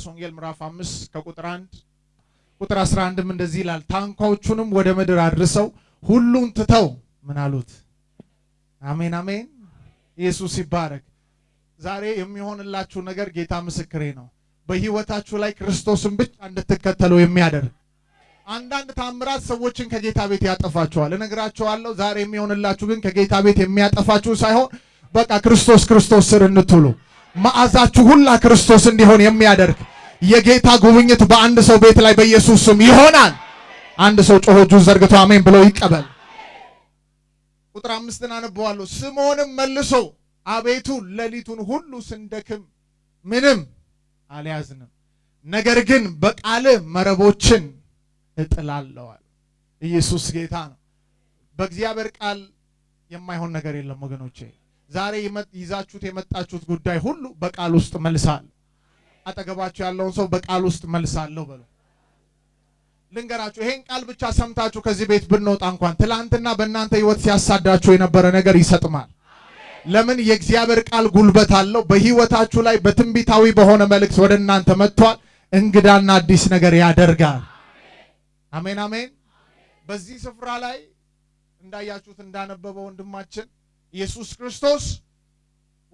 ሉቃስ ወንጌል ምዕራፍ 5 ከቁጥር 1 ቁጥር 11 እንደዚህ ይላል ታንኳዎቹንም ወደ ምድር አድርሰው ሁሉን ትተው ምን አሉት? አሜን አሜን ኢየሱስ ይባረክ። ዛሬ የሚሆንላችሁ ነገር ጌታ ምስክሬ ነው። በህይወታችሁ ላይ ክርስቶስን ብቻ እንድትከተሉ የሚያደርግ አንዳንድ ታምራት ሰዎችን ከጌታ ቤት ያጠፋቸዋል። እነግራቸዋለሁ። ዛሬ የሚሆንላችሁ ግን ከጌታ ቤት የሚያጠፋችሁ ሳይሆን በቃ ክርስቶስ ስር እንትሉ መዓዛችሁ ሁላ ክርስቶስ እንዲሆን የሚያደርግ የጌታ ጉብኝት በአንድ ሰው ቤት ላይ በኢየሱስ ስም ይሆናል። አንድ ሰው ጮሆ እጁን ዘርግቶ አሜን ብሎ ይቀበል። ቁጥር 5 አነበዋለሁ። ስምዖንም መልሶ አቤቱ ሌሊቱን ሁሉ ስንደክም ምንም አልያዝንም፣ ነገር ግን በቃል መረቦችን እጥላለሁ። ኢየሱስ ጌታ ነው። በእግዚአብሔር ቃል የማይሆን ነገር የለም ወገኖቼ። ዛሬ ይዛችሁት የመጣችሁት ጉዳይ ሁሉ በቃል ውስጥ መልሳለሁ። አጠገባችሁ ያለውን ሰው በቃል ውስጥ መልሳለሁ በሉ። ልንገራችሁ፣ ይሄን ቃል ብቻ ሰምታችሁ ከዚህ ቤት ብንወጣ እንኳን ትላንትና በእናንተ ህይወት ሲያሳዳችሁ የነበረ ነገር ይሰጥማል። ለምን? የእግዚአብሔር ቃል ጉልበት አለው። በህይወታችሁ ላይ በትንቢታዊ በሆነ መልእክት ወደ እናንተ መጥቷል። እንግዳና አዲስ ነገር ያደርጋል። አሜን አሜን። በዚህ ስፍራ ላይ እንዳያችሁት እንዳነበበው ወንድማችን ኢየሱስ ክርስቶስ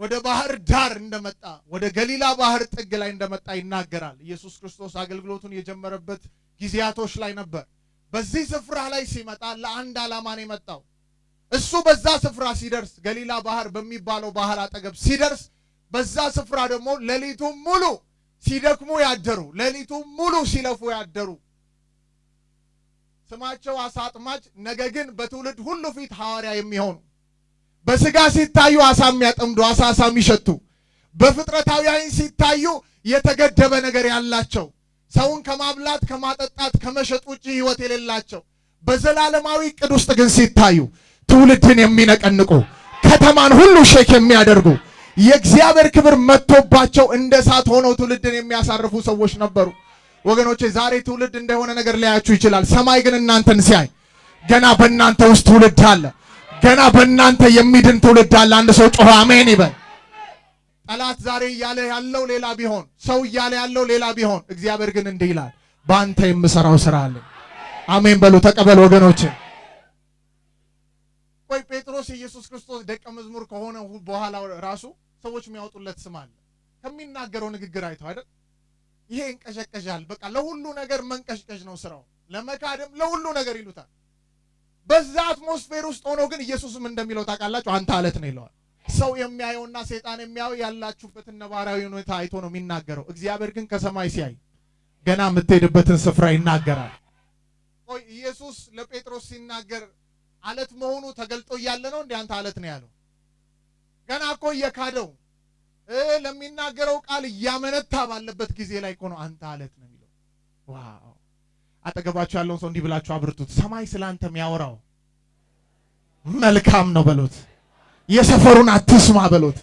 ወደ ባህር ዳር እንደመጣ ወደ ገሊላ ባህር ጥግ ላይ እንደመጣ ይናገራል። ኢየሱስ ክርስቶስ አገልግሎቱን የጀመረበት ጊዜያቶች ላይ ነበር። በዚህ ስፍራ ላይ ሲመጣ ለአንድ ዓላማ ነው የመጣው። እሱ በዛ ስፍራ ሲደርስ ገሊላ ባህር በሚባለው ባህር አጠገብ ሲደርስ በዛ ስፍራ ደግሞ ሌሊቱን ሙሉ ሲደክሙ ያደሩ፣ ሌሊቱን ሙሉ ሲለፉ ያደሩ ስማቸው አሳ አጥማጅ ነገር ግን በትውልድ ሁሉ ፊት ሐዋርያ የሚሆኑ በስጋ ሲታዩ አሳ የሚያጠምዱ አሳ የሚሸቱ በፍጥረታዊ ዓይን ሲታዩ የተገደበ ነገር ያላቸው ሰውን ከማብላት ከማጠጣት ከመሸጥ ውጪ ህይወት የሌላቸው በዘላለማዊ ቅድ ውስጥ ግን ሲታዩ ትውልድን የሚነቀንቁ ከተማን ሁሉ ሼክ የሚያደርጉ የእግዚአብሔር ክብር መጥቶባቸው እንደ እሳት ሆነው ትውልድን የሚያሳርፉ ሰዎች ነበሩ። ወገኖቼ ዛሬ ትውልድ እንደሆነ ነገር ሊያያችሁ ይችላል። ሰማይ ግን እናንተን ሲያይ ገና በእናንተ ውስጥ ትውልድ አለ። ገና በእናንተ የሚድን ትውልድ አለ። አንድ ሰው ጮኸ አሜን ይበል። ጠላት ዛሬ እያለ ያለው ሌላ ቢሆን፣ ሰው እያለ ያለው ሌላ ቢሆን፣ እግዚአብሔር ግን እንዲህ ይላል በአንተ የምሰራው ስራ አለ። አሜን በሉ ተቀበሉ ወገኖቼ። ቆይ ጴጥሮስ ኢየሱስ ክርስቶስ ደቀ መዝሙር ከሆነ በኋላ ራሱ ሰዎች የሚያወጡለት ስም አለ። ከሚናገረው ንግግር አይተው አይደል? ይሄ እንቀሸቀሻል። በቃ ለሁሉ ነገር መንቀሽቀሽ ነው ስራው። ለመካደም ለሁሉ ነገር ይሉታል። በዛ አትሞስፌር ውስጥ ሆኖ ግን ኢየሱስም እንደሚለው ታውቃላችሁ አንተ አለት ነው ይለዋል። ሰው የሚያየውና ሰይጣን የሚያየው ያላችሁበትን ነባራዊ ሁኔታ አይቶ ነው የሚናገረው። እግዚአብሔር ግን ከሰማይ ሲያይ ገና የምትሄድበትን ስፍራ ይናገራል። ቆይ ኢየሱስ ለጴጥሮስ ሲናገር አለት መሆኑ ተገልጦ እያለ ነው እንዴ አንተ አለት ነው ያለው? ገና እኮ እየካደው ለሚናገረው ቃል እያመነታ ባለበት ጊዜ ላይ እኮ ነው አንተ አለት ነው የሚለው። ዋው! አጠገባችሁ ያለውን ሰው እንዲህ ብላችሁ አብርቱት። ሰማይ ስላንተ የሚያወራው መልካም ነው በሉት። የሰፈሩን አትስማ በሉት።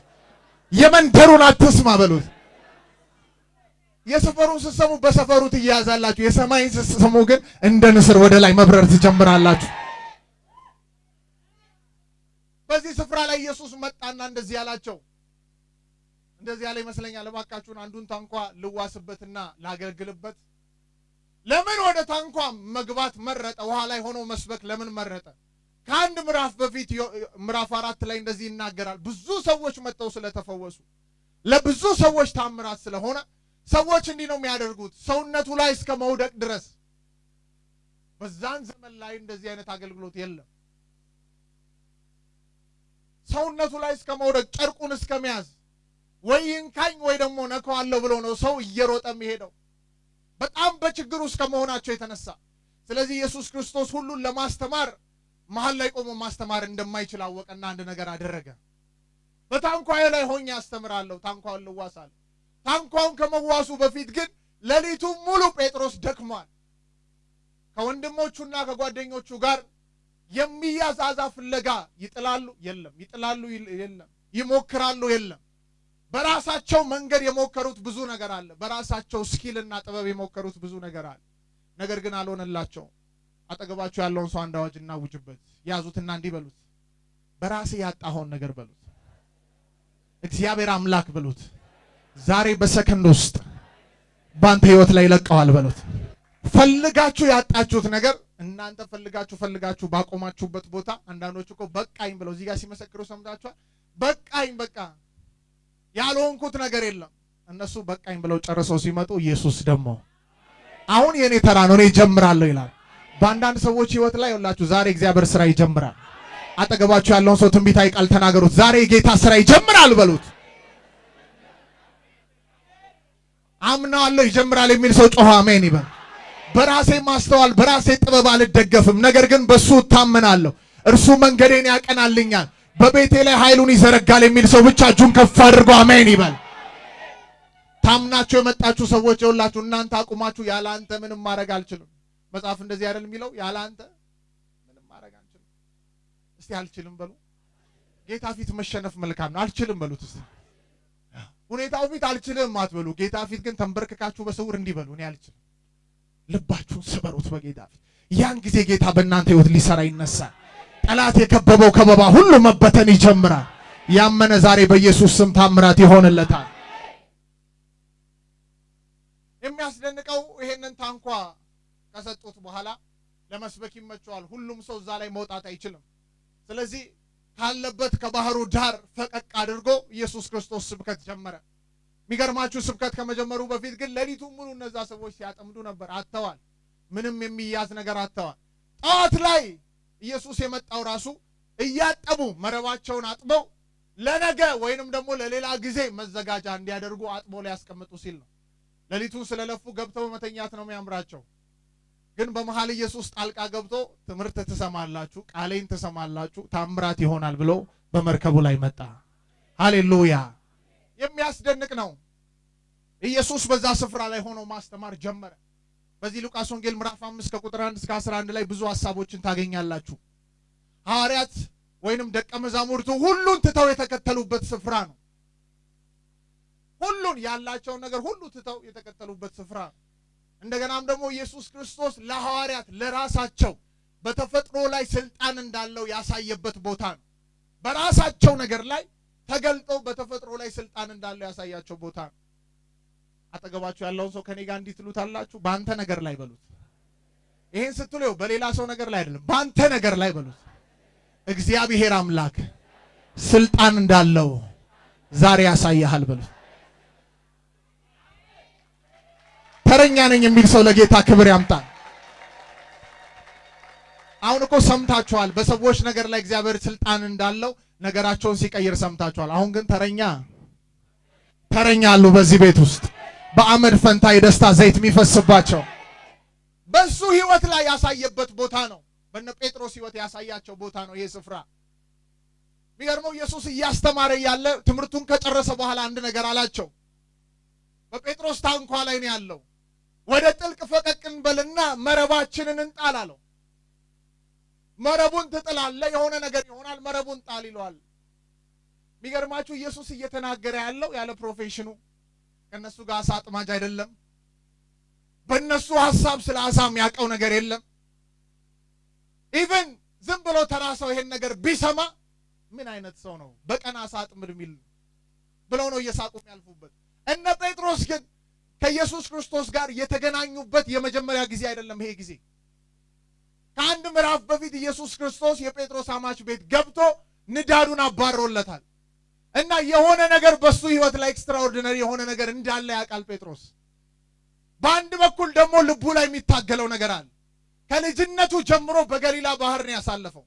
የመንደሩን አትስማ በሉት። የሰፈሩን ስትሰሙ በሰፈሩ ትያዛላችሁ። የሰማይን ስትሰሙ ግን እንደ ንስር ወደ ላይ መብረር ትጀምራላችሁ። በዚህ ስፍራ ላይ ኢየሱስ መጣና እንደዚህ ያላቸው እንደዚህ ያለ ይመስለኛል። እባካችሁን አንዱን ታንኳ ልዋስበትና ላገልግልበት። ለምን ወደ ታንኳ መግባት መረጠ? ውሃ ላይ ሆኖ መስበክ ለምን መረጠ? ከአንድ ምዕራፍ በፊት ምዕራፍ 4 ላይ እንደዚህ ይናገራል። ብዙ ሰዎች መጥተው ስለተፈወሱ ለብዙ ሰዎች ታምራት ስለሆነ ሰዎች እንዲህ ነው የሚያደርጉት ሰውነቱ ላይ እስከ መውደቅ ድረስ። በዛን ዘመን ላይ እንደዚህ አይነት አገልግሎት የለም። ሰውነቱ ላይ እስከ መውደቅ ጨርቁን እስከ መያዝ ወይ እንካኝ ወይ ደግሞ ነካዋለሁ ብሎ ነው ሰው እየሮጠ የሚሄደው በጣም በችግር ውስጥ ከመሆናቸው የተነሳ። ስለዚህ ኢየሱስ ክርስቶስ ሁሉን ለማስተማር መሃል ላይ ቆሞ ማስተማር እንደማይችል አወቀና አንድ ነገር አደረገ። በታንኳዬ ላይ ሆኜ አስተምራለሁ፣ ታንኳውን ልዋሳለሁ። ታንኳውን ከመዋሱ በፊት ግን ሌሊቱን ሙሉ ጴጥሮስ ደክሟል። ከወንድሞቹና ከጓደኞቹ ጋር የሚያዝ አሳ ፍለጋ ይጥላሉ፣ የለም። ይጥላሉ፣ የለም። ይሞክራሉ፣ የለም። በራሳቸው መንገድ የሞከሩት ብዙ ነገር አለ። በራሳቸው ስኪልና ጥበብ የሞከሩት ብዙ ነገር አለ። ነገር ግን አልሆነላቸውም። አጠገባቸው ያለውን ሰው አንድ አዋጅ እናውጅበት። ያዙትና እንዲህ በሉት፣ በራሴ ያጣኸውን ነገር በሉት፣ እግዚአብሔር አምላክ በሉት ዛሬ በሰከንድ ውስጥ ባንተ ህይወት ላይ ለቀዋል በሉት። ፈልጋችሁ ያጣችሁት ነገር እናንተ ፈልጋችሁ ባቆማችሁበት ቦታ አንዳንዶች እኮ በቃኝ ብለው እዚህ ጋር ሲመሰክሩ ሰምታችኋል። በቃኝ በቃ ያልሆንኩት ነገር የለም። እነሱ በቃኝ ብለው ጨርሰው ሲመጡ ኢየሱስ ደግሞ አሁን የኔ ተራ ነው እኔ እጀምራለሁ ይላል። በአንዳንድ ሰዎች ህይወት ላይ ሁላችሁ ዛሬ እግዚአብሔር ስራ ይጀምራል። አጠገባችሁ ያለውን ሰው ትንቢታዊ ቃል ተናገሩት። ዛሬ ጌታ ስራ ይጀምራል በሉት። አምናለሁ ይጀምራል የሚል ሰው ጮኸ አሜን ይበል። በራሴ ማስተዋል በራሴ ጥበብ አልደገፍም፣ ነገር ግን በሱ እታመናለሁ። እርሱ መንገዴን ያቀናልኛል፣ በቤቴ ላይ ኃይሉን ይዘረጋል የሚል ሰው ብቻ እጁን ከፍ አድርጎ አሜን ይበል። ታምናችሁ የመጣችሁ ሰዎች ይኸውላችሁ እናንተ አቁማችሁ ያለ አንተ ምንም ማድረግ አልችልም። መጽሐፍ እንደዚህ አይደል የሚለው? ያለ አንተ ምንም ማድረግ አንችልም። እስቲ አልችልም በሉ። ጌታ ፊት መሸነፍ መልካም ነው። አልችልም በሉት እስቲ። ሁኔታው ፊት አልችልም አትበሉ። ጌታ ፊት ግን ተንበርክካችሁ በስውር እንዲህ በሉ፣ እኔ አልችልም። ልባችሁን ስበሩት በጌታ ፊት። ያን ጊዜ ጌታ በእናንተ ህይወት ሊሰራ ይነሳል። ጠላት የከበበው ከበባ ሁሉ መበተን ይጀምራል። ያመነ ዛሬ በኢየሱስ ስም ታምራት ይሆንለታል። የሚያስደንቀው ይሄንን ታንኳ ከሰጡት በኋላ ለመስበክ ይመቸዋል። ሁሉም ሰው እዛ ላይ መውጣት አይችልም። ስለዚህ ካለበት ከባህሩ ዳር ፈቀቅ አድርጎ ኢየሱስ ክርስቶስ ስብከት ጀመረ። የሚገርማችሁ ስብከት ከመጀመሩ በፊት ግን ሌሊቱን ሙሉ እነዛ ሰዎች ሲያጠምዱ ነበር። አጥተዋል። ምንም የሚያዝ ነገር አጥተዋል። ጠዋት ላይ ኢየሱስ የመጣው ራሱ እያጠቡ መረባቸውን አጥበው ለነገ ወይንም ደግሞ ለሌላ ጊዜ መዘጋጃ እንዲያደርጉ አጥበው ሊያስቀምጡ ሲል ነው። ሌሊቱን ስለለፉ ገብተው መተኛት ነው የሚያምራቸው። ግን በመሃል ኢየሱስ ጣልቃ ገብቶ ትምህርት ትሰማላችሁ፣ ቃሌን ትሰማላችሁ፣ ታምራት ይሆናል ብሎ በመርከቡ ላይ መጣ። ሃሌሉያ! የሚያስደንቅ ነው። ኢየሱስ በዛ ስፍራ ላይ ሆኖ ማስተማር ጀመረ። በዚህ ሉቃስ ወንጌል ምዕራፍ 5 ከቁጥር 1 እስከ 11 ላይ ብዙ ሐሳቦችን ታገኛላችሁ። ሐዋርያት ወይንም ደቀ መዛሙርቱ ሁሉን ትተው የተከተሉበት ስፍራ ነው። ሁሉን ያላቸውን ነገር ሁሉ ትተው የተከተሉበት ስፍራ ነው። እንደገናም ደግሞ ኢየሱስ ክርስቶስ ለሐዋርያት ለራሳቸው በተፈጥሮ ላይ ስልጣን እንዳለው ያሳየበት ቦታ ነው። በራሳቸው ነገር ላይ ተገልጦ በተፈጥሮ ላይ ስልጣን እንዳለው ያሳያቸው ቦታ ነው። አጠገባችሁ ያለውን ሰው ከኔ ጋር እንዲህ ትሉታላችሁ፣ በአንተ ነገር ላይ በሉት። ይሄን ስትሉ በሌላ ሰው ነገር ላይ አይደለም፣ በአንተ ነገር ላይ በሉት። እግዚአብሔር አምላክ ስልጣን እንዳለው ዛሬ ያሳያል በሉት። ተረኛ ነኝ የሚል ሰው ለጌታ ክብር ያምጣል። አሁን እኮ ሰምታችኋል፣ በሰዎች ነገር ላይ እግዚአብሔር ስልጣን እንዳለው ነገራቸውን ሲቀይር ሰምታችኋል። አሁን ግን ተረኛ አሉ በዚህ ቤት ውስጥ በአመድ ፈንታ የደስታ ዘይት የሚፈስባቸው በሱ ህይወት ላይ ያሳየበት ቦታ ነው። በነ ጴጥሮስ ህይወት ያሳያቸው ቦታ ነው ይሄ ስፍራ። የሚገርመው ኢየሱስ እያስተማረ ያለ ትምህርቱን ከጨረሰ በኋላ አንድ ነገር አላቸው። በጴጥሮስ ታንኳ ላይ ነው ያለው። ወደ ጥልቅ ፈቀቅ እንበልና መረባችንን እንጣል አለው። መረቡን ትጥላለህ፣ የሆነ ነገር ይሆናል፣ መረቡን ጣል ይለዋል። የሚገርማችሁ ኢየሱስ እየተናገረ ያለው ያለ ፕሮፌሽኑ ከነሱ ጋር አሳ አጥማጅ አይደለም። በእነሱ ሐሳብ ስለ አሳ የሚያውቀው ነገር የለም። ኢቭን ዝም ብሎ ተራ ሰው ይሄን ነገር ቢሰማ ምን አይነት ሰው ነው በቀን አሳ አጥምድ የሚል ብለው ነው እየሳቁ የሚያልፉበት። እነ ጴጥሮስ ግን ከኢየሱስ ክርስቶስ ጋር የተገናኙበት የመጀመሪያ ጊዜ አይደለም። ይሄ ጊዜ ከአንድ ምዕራፍ በፊት ኢየሱስ ክርስቶስ የጴጥሮስ አማች ቤት ገብቶ ንዳዱን አባሮለታል እና የሆነ ነገር በሱ ህይወት ላይ ኤክስትራኦርዲነሪ የሆነ ነገር እንዳለ ያውቃል ጴጥሮስ። በአንድ በኩል ደግሞ ልቡ ላይ የሚታገለው ነገር አለ። ከልጅነቱ ጀምሮ በገሊላ ባህር ነው ያሳለፈው።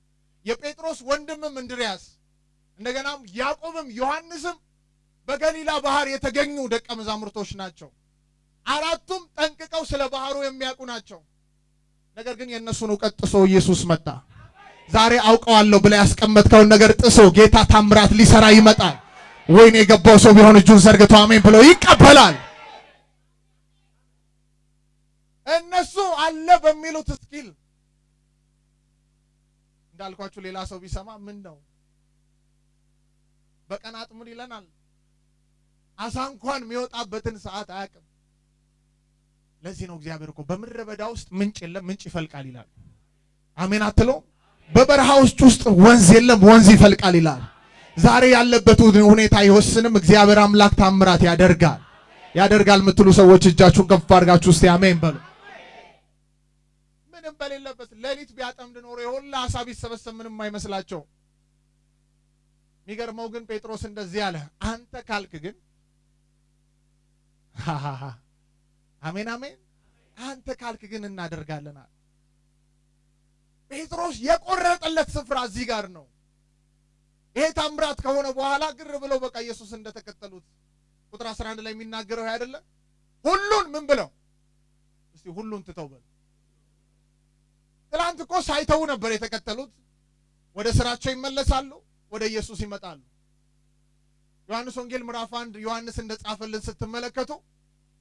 የጴጥሮስ ወንድምም እንድርያስ እንደገናም ያዕቆብም ዮሐንስም በገሊላ ባህር የተገኙ ደቀ መዛሙርቶች ናቸው። አራቱም ጠንቅቀው ስለ ባህሩ የሚያውቁ ናቸው። ነገር ግን የእነሱን ዕውቀት ጥሶ ኢየሱስ መጣ። ዛሬ አውቀዋለሁ ብለህ ያስቀመጥከውን ነገር ጥሶ ጌታ ታምራት ሊሰራ ይመጣል። ወይኔ የገባው ሰው ቢሆን እጁን ዘርግቶ አሜን ብሎ ይቀበላል። እነሱ አለ በሚሉት ስኪል እንዳልኳችሁ ሌላ ሰው ቢሰማ ምን ነው በቀን አጥምድ ይለናል። አሳ እንኳን የሚወጣበትን ሰዓት አያውቅም። ለዚህ ነው እግዚአብሔር እኮ በምድረ በዳ ውስጥ ምንጭ የለም ምንጭ ይፈልቃል ይላል። አሜን አትለው? በበረሃ ውስጥ ወንዝ የለም ወንዝ ይፈልቃል ይላል። ዛሬ ያለበት ሁኔታ አይወስንም። እግዚአብሔር አምላክ ታምራት ያደርጋል። ያደርጋል የምትሉ ሰዎች እጃችሁን ከፍ አድርጋችሁ እስቲ አሜን በሉ። ምንም በሌለበት ሌሊት ቢያጠምድ ኖሮ የሁላ አሳ ቢሰበሰብ ምንም አይመስላቸው። የሚገርመው ግን ጴጥሮስ እንደዚህ አለ፣ አንተ ካልክ ግን አሜን አሜን፣ አንተ ካልክ ግን እናደርጋለን። ጴጥሮስ የቆረጠለት ስፍራ እዚህ ጋር ነው። ይሄ ታምራት ከሆነ በኋላ ግር ብለው በቃ ኢየሱስ እንደተከተሉት ቁጥር 11 ላይ የሚናገረው አይደለ? ሁሉን ምን ብለው እስቲ ሁሉን ትተው በል። ትላንት እኮ ሳይተው ነበር የተከተሉት። ወደ ስራቸው ይመለሳሉ፣ ወደ ኢየሱስ ይመጣሉ። ዮሐንስ ወንጌል ምዕራፍ 1 ዮሐንስ እንደጻፈልን ስትመለከቱ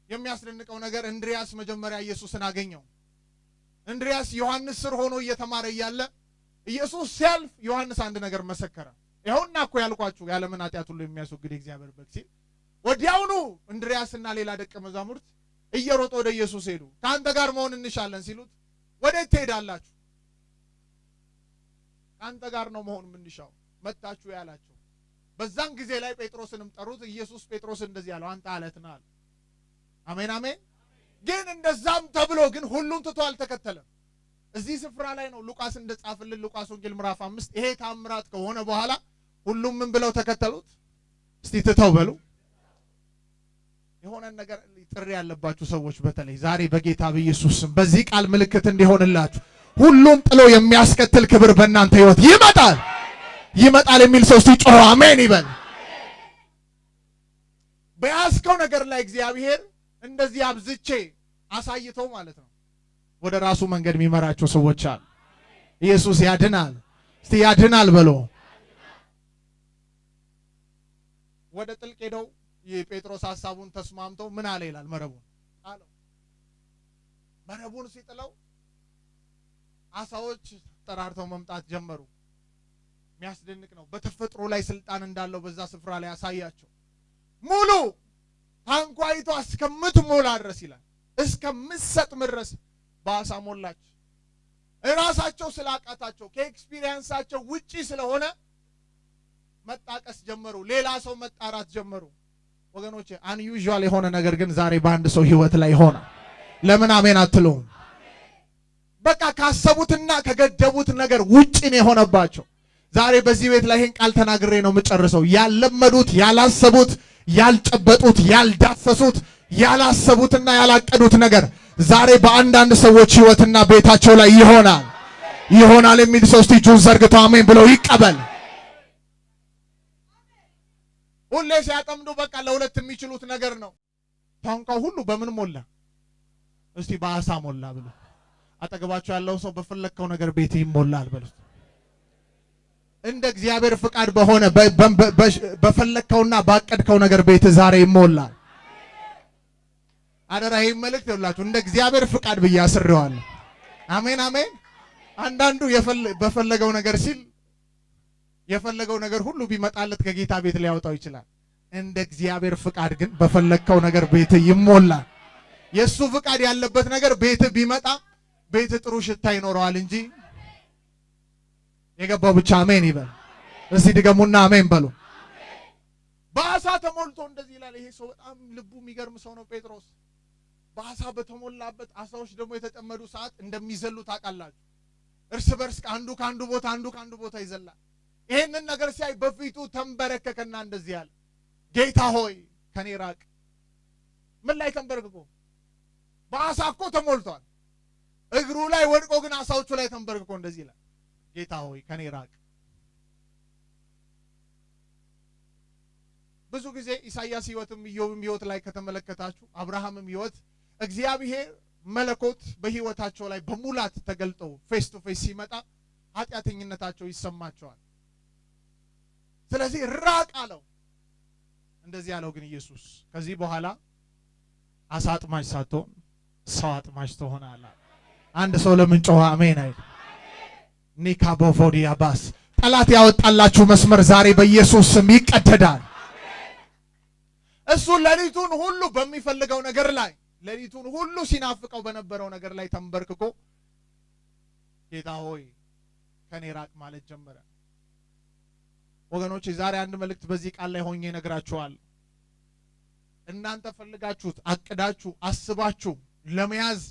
የሚያስደንቀው ነገር እንድሪያስ መጀመሪያ ኢየሱስን አገኘው። እንድሪያስ ዮሐንስ ስር ሆኖ እየተማረ እያለ ኢየሱስ ሲያልፍ ዮሐንስ አንድ ነገር መሰከረ። ይኸውና እኮ ያልኳችሁ ያለምን ኃጢአት ሁሉ የሚያስወግድ የእግዚአብሔር በግ ሲል ወዲያውኑ እንድሪያስና ሌላ ደቀ መዛሙርት እየሮጡ ወደ ኢየሱስ ሄዱ። ከአንተ ጋር መሆን እንሻለን ሲሉት ወዴት ትሄዳላችሁ? ከአንተ ጋር ነው መሆን የምንሻው መጣችሁ ያላቸው። በዛን ጊዜ ላይ ጴጥሮስንም ጠሩት። ኢየሱስ ጴጥሮስ እንደዚህ ያለው አንተ አለት ነህ አለ። አሜን አሜን። ግን እንደዛም ተብሎ ግን ሁሉን ትቶ አልተከተለም። እዚህ ስፍራ ላይ ነው ሉቃስ እንደጻፈልን ሉቃስ ወንጌል ምዕራፍ 5 ይሄ ታምራት ከሆነ በኋላ ሁሉም ምን ብለው ተከተሉት? እስቲ ትተው በሉ። የሆነ ነገር ጥሪ ያለባችሁ ሰዎች በተለይ ዛሬ በጌታ በኢየሱስ ስም በዚህ ቃል ምልክት እንዲሆንላችሁ ሁሉም ጥሎ የሚያስከትል ክብር በእናንተ ህይወት ይመጣል። ይመጣል የሚል ሰው እስቲ ጮህ አሜን ይበል። በያዝከው ነገር ላይ እግዚአብሔር እንደዚህ አብዝቼ አሳይተው ማለት ነው ወደ ራሱ መንገድ የሚመራቸው ሰዎች አሉ። ኢየሱስ ያድናል። እስቲ ያድናል በሎ። ወደ ጥልቅ ሄደው የጴጥሮስ ሐሳቡን ተስማምተው ምን አለ ይላል መረቡን አለው። መረቡን ሲጥለው አሳዎች ጠራርተው መምጣት ጀመሩ። የሚያስደንቅ ነው። በተፈጥሮ ላይ ስልጣን እንዳለው በዛ ስፍራ ላይ ያሳያቸው። ሙሉ ታንኳይቷ እስከምትሞላ ድረስ ይላል እስከምትሰጥም ድረስ በአሳ ሞላች። እራሳቸው ስላቃታቸው ከኤክስፒሪየንሳቸው ውጪ ስለሆነ መጣቀስ ጀመሩ። ሌላ ሰው መጣራት ጀመሩ። ወገኖቼ አንዩዥዋል የሆነ ነገር ግን ዛሬ በአንድ ሰው ህይወት ላይ ሆነ። ለምን አሜን አትሉም? በቃ ካሰቡትና ከገደቡት ነገር ውጪ ነው የሆነባቸው። ዛሬ በዚህ ቤት ላይ ይሄን ቃል ተናግሬ ነው የምጨርሰው። ያለመዱት፣ ያላሰቡት፣ ያልጨበጡት፣ ያልዳሰሱት፣ ያላሰቡትና ያላቀዱት ነገር ዛሬ በአንዳንድ ሰዎች ህይወትና ቤታቸው ላይ ይሆናል የሚል ሰው እስቲ እጁን ዘርግቶ አሜን ብለው ይቀበል። ሁሌ ሲያጠምዱ በቃ ለሁለት የሚችሉት ነገር ነው። ታንኳው ሁሉ በምን ሞላ? እስቲ በአሳ ሞላ ብሎ አጠገባቸው ያለው ሰው በፈለከው ነገር ቤት ይሞላል ብሎ እንደ እግዚአብሔር ፍቃድ በሆነ በፈለከውና ባቀድከው ነገር ቤት ዛሬ ይሞላል። አደራ ይሄ መልእክት ይላችሁ እንደ እግዚአብሔር ፍቃድ ብዬ አስሬዋለሁ። አሜን አሜን። አንዳንዱ በፈለገው ነገር ሲል የፈለገው ነገር ሁሉ ቢመጣለት ከጌታ ቤት ሊያወጣው ይችላል። እንደ እግዚአብሔር ፍቃድ ግን በፈለከው ነገር ቤት ይሞላል። የሱ ፍቃድ ያለበት ነገር ቤት ቢመጣ ቤት ጥሩ ሽታ ይኖረዋል እንጂ የገባው ብቻ አሜን ይበል። እስቲ ድገሙና አሜን በሉ። በአሳ ተሞልቶ እንደዚህ ይላል። ይሄ ሰው በጣም ልቡ የሚገርም ሰው ነው ጴጥሮስ። በአሳ በተሞላበት አሳዎች ደግሞ የተጠመዱ ሰዓት እንደሚዘሉ ታውቃላችሁ። እርስ በርስ አንዱ ካንዱ ቦታ ይዘላል። ይሄንን ነገር ሲያይ በፊቱ ተንበረከከና እንደዚህ ያለ ጌታ ሆይ ከኔ ራቅ። ምን ላይ ተንበረከኮ? በአሳ እኮ ተሞልቷል። እግሩ ላይ ወድቆ ግን አሳዎቹ ላይ ተንበረከኮ እንደዚህ ይላል ጌታ ሆይ ከኔ ራቅ። ብዙ ጊዜ ኢሳይያስ ህይወትም ኢዮብም ህይወት ላይ ከተመለከታችሁ አብርሃምም ህይወት እግዚአብሔር መለኮት በህይወታቸው ላይ በሙላት ተገልጦ ፌስ ቱ ፌስ ሲመጣ ኃጢአተኝነታቸው ይሰማቸዋል። ስለዚህ ራቅ አለው። እንደዚህ ያለው ግን ኢየሱስ ከዚህ በኋላ አሳ አጥማጅ ሳትሆን ሰው አጥማጅ ትሆናለህ። አንድ ሰው ለምን ጮኸ አሜን አይደል? ኒካቦፎዲያ ባስ ጠላት ያወጣላችሁ መስመር ዛሬ በኢየሱስ ስም ይቀደዳል። እሱ ሌሊቱን ሁሉ በሚፈልገው ነገር ላይ ሌሊቱን ሁሉ ሲናፍቀው በነበረው ነገር ላይ ተንበርክኮ ጌታ ሆይ ከኔ ራቅ ማለት ጀመረ። ወገኖች ዛሬ አንድ መልእክት በዚህ ቃል ላይ ሆኜ እነግራችኋለሁ። እናንተ ፈልጋችሁት አቅዳችሁ አስባችሁ ለመያዝ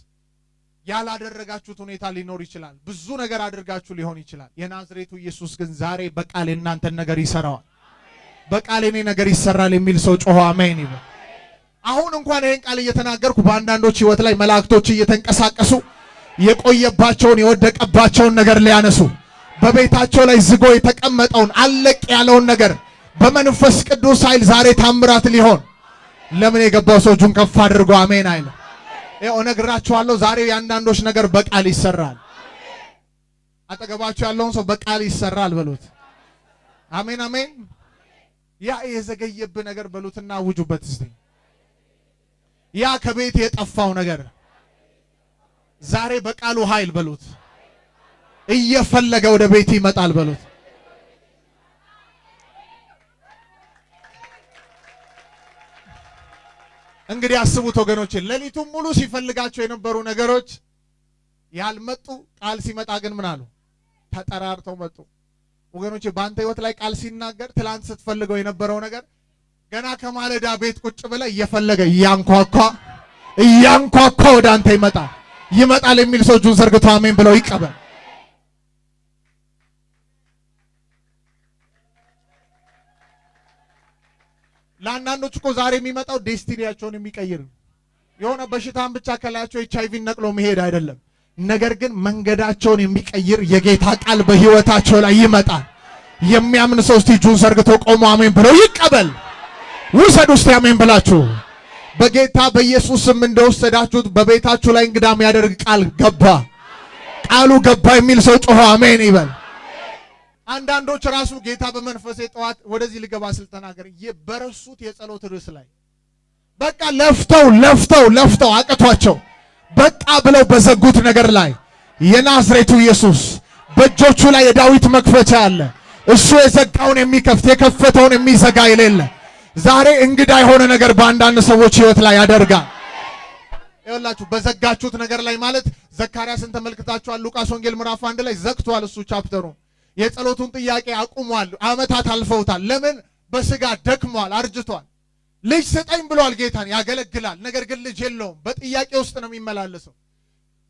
ያላደረጋችሁት ሁኔታ ሊኖር ይችላል። ብዙ ነገር አድርጋችሁ ሊሆን ይችላል። የናዝሬቱ ኢየሱስ ግን ዛሬ በቃል እናንተን ነገር ይሰራዋል። በቃል እኔ ነገር ይሰራል የሚል ሰው ጮሆ አሜን ይበል። አሁን እንኳን ይሄን ቃል እየተናገርኩ በአንዳንዶች ህይወት ላይ መላእክቶች እየተንቀሳቀሱ የቆየባቸውን የወደቀባቸውን ነገር ሊያነሱ በቤታቸው ላይ ዝጎ የተቀመጠውን አለቅ ያለውን ነገር በመንፈስ ቅዱስ ኃይል ዛሬ ታምራት ሊሆን ለምን የገባው ሰው እጁን ከፍ አድርጎ አሜን አይለ? ይኸው እነግራችኋለሁ ዛሬ የአንዳንዶች ነገር በቃል ይሰራል። አጠገባችሁ ያለውን ሰው በቃል ይሰራል በሉት። አሜን አሜን። ያ የዘገየብህ ነገር በሉትና አውጁበት እስቲ። ያ ከቤት የጠፋው ነገር ዛሬ በቃሉ ኃይል በሉት እየፈለገ ወደ ቤት ይመጣል በሉት። እንግዲህ አስቡት ወገኖቼ፣ ሌሊቱን ሙሉ ሲፈልጋቸው የነበሩ ነገሮች ያልመጡ ቃል ሲመጣ ግን ምን አሉ? ተጠራርተው መጡ። ወገኖቼ በአንተ ህይወት ላይ ቃል ሲናገር ትላንት ስትፈልገው የነበረው ነገር ገና ከማለዳ ቤት ቁጭ ብለህ እየፈለገ እያንኳኳ ወደ አንተ ይመጣል የሚል ሰው እጁን ዘርግቶ አሜን ብለው ይቀበል። ለአንዳንዶች እኮ ዛሬ የሚመጣው ዴስቲኒያቸውን የሚቀይር የሆነ በሽታን ብቻ ከላያቸው HIV ነቅሎ መሄድ አይደለም። ነገር ግን መንገዳቸውን የሚቀይር የጌታ ቃል በህይወታቸው ላይ ይመጣል። የሚያምን ሰው እስቲ እጁን ዘርግቶ ቆሞ አሜን ብለው ይቀበል። ውሰዱ እስቲ አሜን ብላችሁ። በጌታ በኢየሱስም እንደወሰዳችሁት በቤታችሁ ላይ እንግዳ የሚያደርግ ቃል ገባ። ቃሉ ገባ የሚል ሰው ጮሆ አሜን ይበል። አንዳንዶች ራሱ ጌታ በመንፈሴ ጠዋት ወደዚህ ልገባ ስል ተናገር የበረሱት የጸሎት ርዕስ ላይ በቃ ለፍተው አቅቷቸው በቃ ብለው በዘጉት ነገር ላይ የናዝሬቱ ኢየሱስ በእጆቹ ላይ የዳዊት መክፈቻ አለ። እሱ የዘጋውን የሚከፍት የከፈተውን የሚዘጋ የሌለ ዛሬ እንግዳ የሆነ ነገር በአንዳንድ ሰዎች ህይወት ላይ ያደርጋል። ይኸውላችሁ በዘጋችሁት ነገር ላይ ማለት ዘካርያስን ተመልክታችኋል። ሉቃስ ወንጌል ምዕራፍ 1 ላይ ዘግቷል። እሱ ቻፕተሩ የጸሎቱን ጥያቄ አቁሟል። አመታት አልፈውታል። ለምን? በስጋ ደክሟል፣ አርጅቷል። ልጅ ስጠኝ ብሏል ጌታን፣ ያገለግላል። ነገር ግን ልጅ የለውም። በጥያቄ ውስጥ ነው የሚመላለሰው።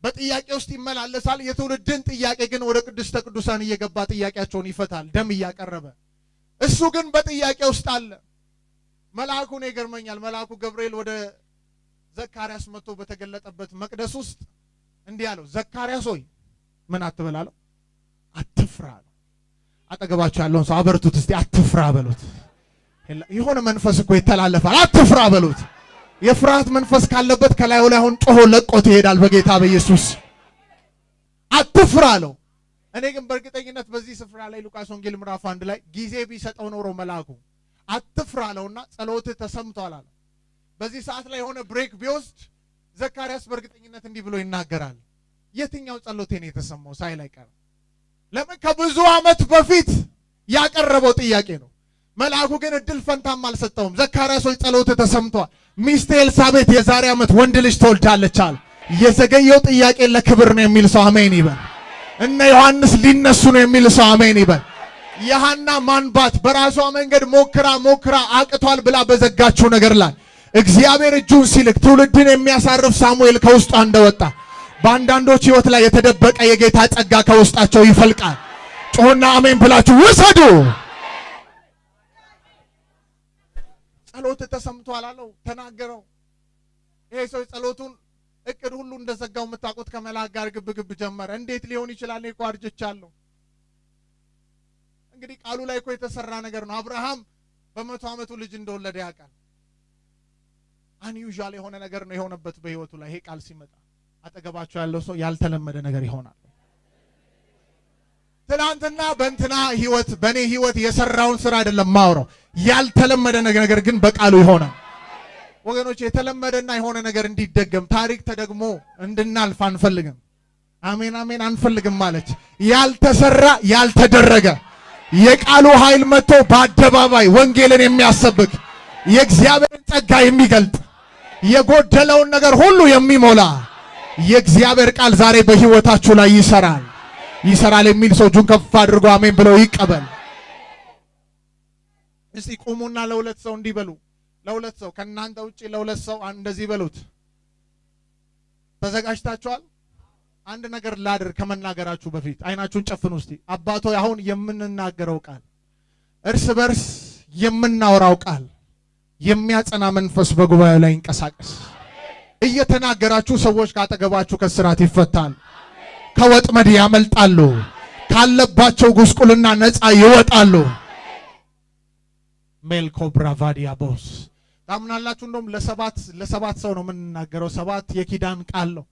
በጥያቄ ውስጥ ይመላለሳል። የትውልድን ጥያቄ ግን ወደ ቅድስተ ቅዱሳን እየገባ ጥያቄያቸውን ይፈታል፣ ደም እያቀረበ። እሱ ግን በጥያቄ ውስጥ አለ። መልአኩን ይገርመኛል። መልአኩ ገብርኤል ወደ ዘካርያስ መጥቶ በተገለጠበት መቅደስ ውስጥ እንዲህ አለው፣ ዘካርያስ ሆይ ምን አትበል አለው? አትፍራ አለው። አጠገባቸው ያለውን ሰው አበርቱት እስቲ፣ አትፍራ በሉት። የሆነ መንፈስ እኮ ይተላለፋል። አትፍራ በሉት። የፍርሃት መንፈስ ካለበት ከላዩ ላይ አሁን ጮሆ ለቆት ይሄዳል በጌታ በኢየሱስ። አትፍራ አለው። እኔ ግን በእርግጠኝነት በዚህ ስፍራ ላይ ሉቃስ ወንጌል ምዕራፍ 1 ላይ ጊዜ ቢሰጠው ኖሮ መልአኩ አትፍራ አለውና ጸሎትህ ተሰምቷል አለ። በዚህ ሰዓት ላይ የሆነ ብሬክ ቢወስድ ዘካርያስ በእርግጠኝነት እንዲህ ብሎ ይናገራል፣ የትኛው ጸሎቴ ነው የተሰማው ሳይል አይቀርም። ለምን? ከብዙ ዓመት በፊት ያቀረበው ጥያቄ ነው። መልአኩ ግን እድል ፈንታም አልሰጠውም። ዘካርያስ ሆይ ጸሎትህ ተሰምቷል፣ ሚስት ኤልሳቤጥ የዛሬ ዓመት ወንድ ልጅ ትወልዳለች አለ። የዘገየው ጥያቄ ለክብር ነው የሚል ሰው አሜን ይበል። እነ ዮሐንስ ሊነሱ ነው የሚል ሰው አሜን ይበል። የሐና ማንባት በራሷ መንገድ ሞክራ አቅቷል ብላ በዘጋችው ነገር ላይ እግዚአብሔር እጁን ሲልክ ትውልድን የሚያሳርፍ ሳሙኤል ከውስጧ እንደወጣ በአንዳንዶች ህይወት ላይ የተደበቀ የጌታ ጸጋ ከውስጣቸው ይፈልቃል። ጮህና አሜን ብላችሁ ውሰዱ። ጸሎት ተሰምቷል አለው፣ ተናገረው። ይሄ ሰው ጸሎቱን እቅድ ሁሉ እንደዘጋው የምታውቁት ከመልአክ ጋር ግብግብ ጀመረ። እንዴት ሊሆን ይችላል? እኔ እኮ አርጅቻለሁ። እንግዲህ ቃሉ ላይ እኮ የተሰራ ነገር ነው። አብርሃም በ100 ዓመቱ ልጅ እንደወለደ ያውቃል። አንዩዥዋል የሆነ ነገር ነው የሆነበት በህይወቱ ላይ። ይሄ ቃል ሲመጣ አጠገባቸው ያለው ሰው ያልተለመደ ነገር ይሆናል። ትናንትና በእንትና ህይወት በኔ ህይወት የሰራውን ስራ አይደለም ማውራው፣ ያልተለመደ ነገር ግን በቃሉ ይሆናል። ወገኖች የተለመደና የሆነ ነገር እንዲደገም ታሪክ ተደግሞ እንድናልፍ አንፈልግም። አሜን አሜን አንፈልግም ማለት ያልተሰራ ያልተደረገ የቃሉ ኃይል መጥቶ በአደባባይ ወንጌልን የሚያሰብክ የእግዚአብሔርን ጸጋ የሚገልጥ የጎደለውን ነገር ሁሉ የሚሞላ የእግዚአብሔር ቃል ዛሬ በህይወታችሁ ላይ ይሰራል የሚል ሰው እጁን ከፍ አድርጎ አሜን ብለው ይቀበል። እስቲ ቁሙና ለሁለት ሰው እንዲበሉ ለሁለት ሰው ከእናንተ ውጪ ለሁለት ሰው እንደዚህ በሉት። ተዘጋጅታችኋል? አንድ ነገር ላድር ከመናገራችሁ በፊት አይናችሁን ጨፍኑ እስቲ። አባቶ አሁን የምንናገረው ቃል እርስ በርስ የምናወራው ቃል የሚያጸና መንፈስ በጉባኤው ላይ ይንቀሳቀስ። እየተናገራችሁ ሰዎች ካጠገባችሁ ከስራት ይፈታል፣ ከወጥመድ ያመልጣሉ፣ ካለባቸው ጉስቁልና ነፃ ይወጣሉ። ሜልኮ ብራቫዲያ ቦስ ታምናላችሁ? እንደውም ለሰባት ሰው ነው የምንናገረው። 7 የኪዳን ቃል ነው፣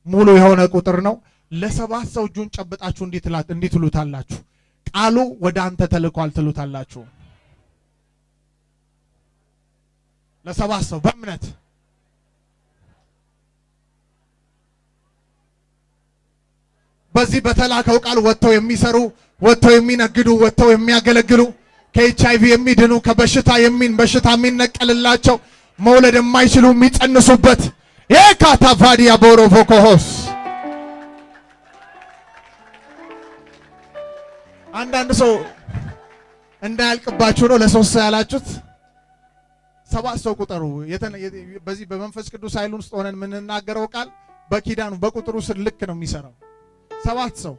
ሙሉ የሆነ ቁጥር ነው። ለ7 ሰው እጁን ጨብጣችሁ እንዲህ ትሉታላችሁ። ቃሉ ወደ አንተ ተልኳል ትሉታላችሁ። ለ7 ሰው በእምነት በዚህ በተላከው ቃል ወጥተው የሚሰሩ፣ ወጥተው የሚነግዱ፣ ወጥተው የሚያገለግሉ፣ ከኤችአይቪ የሚድኑ፣ ከበሽታ በሽታ የሚነቀልላቸው፣ መውለድ የማይችሉ የሚጸንሱበት የካታቫዲያ ቦሮቮኮሆስ አንዳንድ ሰው እንዳያልቅባችሁ ነው ለ3 ሰው ያላችሁት። 7 ሰው ቁጠሩ። በዚህ በመንፈስ ቅዱስ ኃይል ውስጥ ሆነን የምንናገረው ቃል በኪዳኑ በቁጥሩ ስር ልክ ነው የሚሰራው። 7 ሰው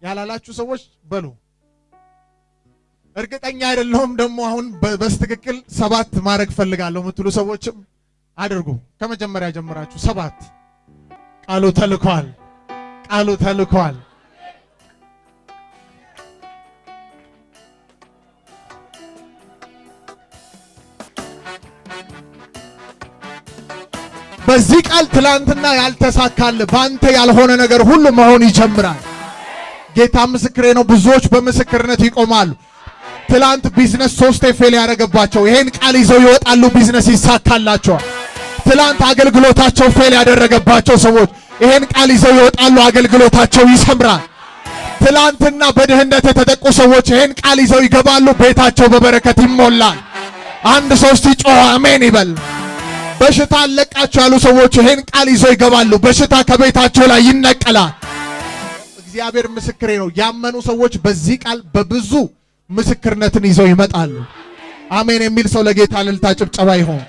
ያላላችሁ ሰዎች በሉ። እርግጠኛ አይደለሁም ደግሞ አሁን በስትክክል 7 ማድረግ ፈልጋለሁ የምትሉ ሰዎችም አድርጉ። ከመጀመሪያ ጀምራችሁ 7 ቃሉ ተልኳል፣ ቃሉ ተልኳል። በዚህ ቃል ትላንትና ያልተሳካል ባንተ ያልሆነ ነገር ሁሉ መሆን ይጀምራል። ጌታ ምስክሬ ነው። ብዙዎች በምስክርነት ይቆማሉ። ትላንት ቢዝነስ 3 ፌል ያደረገባቸው ይሄን ቃል ይዘው ይወጣሉ፣ ቢዝነስ ይሳካላቸዋል። ትላንት አገልግሎታቸው ፌል ያደረገባቸው ሰዎች ይሄን ቃል ይዘው ይወጣሉ፣ አገልግሎታቸው ይሰምራል። ትላንትና በድህነት የተጠቁ ሰዎች ይሄን ቃል ይዘው ይገባሉ፣ ቤታቸው በበረከት ይሞላል። አንድ ሰው እስቲ ጮህ አሜን ይበል። በሽታ አለቃቸው ያሉ ሰዎች ይሄን ቃል ይዘው ይገባሉ፣ በሽታ ከቤታቸው ላይ ይነቀላል። እግዚአብሔር ምስክሬ ነው። ያመኑ ሰዎች በዚህ ቃል በብዙ ምስክርነትን ይዘው ይመጣሉ። አሜን የሚል ሰው ለጌታ እልልታ ጭብጨባ ይሁን።